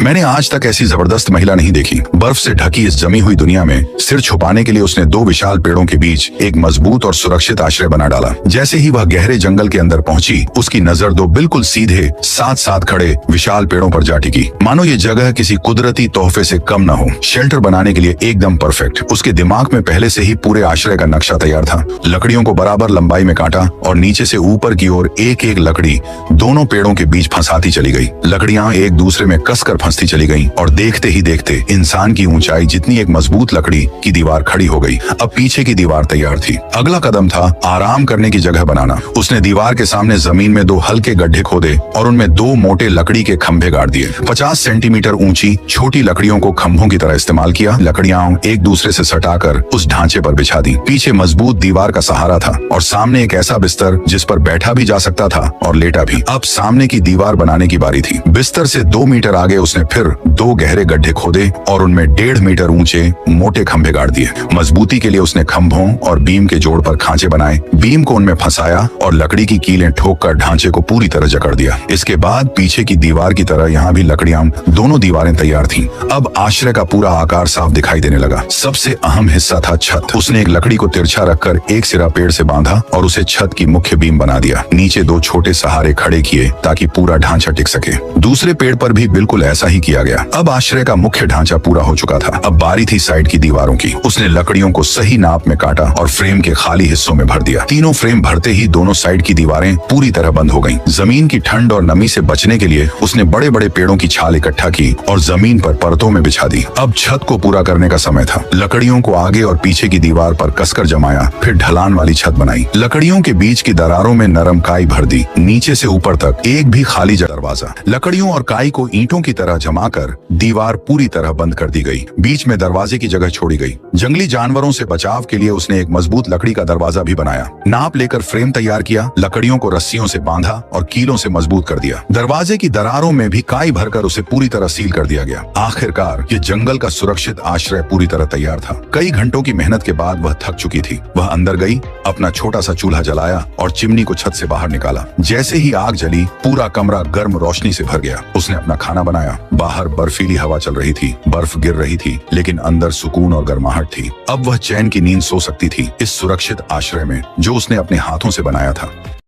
मैंने आज तक ऐसी जबरदस्त महिला नहीं देखी। बर्फ से ढकी इस जमी हुई दुनिया में सिर छुपाने के लिए उसने दो विशाल पेड़ों के बीच एक मजबूत और सुरक्षित आश्रय बना डाला। जैसे ही वह गहरे जंगल के अंदर पहुंची, उसकी नजर दो बिल्कुल सीधे साथ साथ खड़े विशाल पेड़ों पर जा टिकी, मानो ये जगह किसी कुदरती तोहफे से कम न हो। शेल्टर बनाने के लिए एकदम परफेक्ट। उसके दिमाग में पहले से ही पूरे आश्रय का नक्शा तैयार था। लकड़ियों को बराबर लंबाई में काटा और नीचे से ऊपर की ओर एक एक लकड़ी दोनों पेड़ों के बीच फंसाती चली गई। लकड़ियां एक दूसरे में कसकर फंसती चली गईं और देखते ही देखते इंसान की ऊंचाई जितनी एक मजबूत लकड़ी की दीवार खड़ी हो गई। अब पीछे की दीवार तैयार थी। अगला कदम था आराम करने की जगह बनाना। उसने दीवार के सामने जमीन में दो हल्के गड्ढे खोदे और उनमें दो मोटे लकड़ी के खंभे गाड़ दिए। 50 सेंटीमीटर ऊंची छोटी लकड़ियों को खंभों की तरह इस्तेमाल किया। लकड़ियां एक दूसरे से सटाकर उस ढांचे पर बिछा दी। पीछे मजबूत दीवार का सहारा था और सामने एक ऐसा बिस्तर जिस पर बैठा भी जा सकता था और लेटा भी। अब सामने की दीवार बनाने की बारी थी। बिस्तर से 2 मीटर आगे उसने फिर दो गहरे गड्ढे खोदे और उनमें 1.5 मीटर ऊंचे मोटे खंभे गाड़ दिए। मजबूती के लिए उसने खंभों और बीम के जोड़ पर खांचे बनाए, बीम को उनमें फंसाया और लकड़ी की कीलें ठोककर ढांचे को पूरी तरह जकड़ दिया। इसके बाद पीछे की दीवार की तरह यहाँ भी लकड़ियां, दोनों दीवारें तैयार थीं। अब आश्रय का पूरा आकार साफ दिखाई देने लगा। सबसे अहम हिस्सा था छत। उसने एक लकड़ी को तिरछा रखकर एक सिरा पेड़ से बांधा और उसे छत की मुख्य बीम बना दिया। नीचे दो छोटे सहारे खड़े किए ताकि पूरा ढांचा टिक सके। दूसरे पेड़ पर भी बिल्कुल ऐसा ही किया गया। अब आश्रय का मुख्य ढांचा पूरा हो चुका था। अब बारी थी साइड की दीवारों की। उसने लकड़ियों को सही नाप में काटा और फ्रेम के खाली हिस्सों में भर दिया। तीनों फ्रेम भरते ही दोनों साइड की दीवारें पूरी तरह बंद हो गईं। जमीन की ठंड और नमी से बचने के लिए उसने बड़े बड़े पेड़ों की छाल इकट्ठा की और जमीन पर परतों में बिछा दी। अब छत को पूरा करने का समय था। लकड़ियों को आगे और पीछे की दीवार पर कसकर जमाया, फिर ढलान वाली छत बनाई। लकड़ियों के बीच की दरारों में नरम काई भर दी। नीचे से ऊपर तक एक भी खाली दरवाजा। लकड़ियों और काई को ईंटों की तरह जमाकर दीवार पूरी तरह बंद कर दी गई। बीच में दरवाजे की जगह छोड़ी गई। जंगली जानवरों से बचाव के लिए उसने एक मजबूत लकड़ी का दरवाजा भी बनाया। नाप लेकर फ्रेम तैयार किया, लकड़ियों को रस्सियों से बांधा और कीलों से मजबूत कर दिया। दरवाजे की दरारों में भी काई भरकर उसे पूरी तरह सील कर दिया गया। आखिरकार ये जंगल का सुरक्षित आश्रय पूरी तरह तैयार था। कई घंटों की मेहनत के बाद वह थक चुकी थी। वह अंदर गई, अपना छोटा सा चूल्हा जलाया और चिमनी को छत से बाहर निकाला। जैसे ही आग जली, पूरा कमरा गर्म रोशनी से भर गया। उसने अपना खाना बनाया। बाहर बर्फीली हवा चल रही थी, बर्फ गिर रही थी, लेकिन अंदर सुकून और गर्माहट थी। अब वह चैन की नींद सो सकती थी इस सुरक्षित आश्रय में जो उसने अपने हाथों से बनाया था।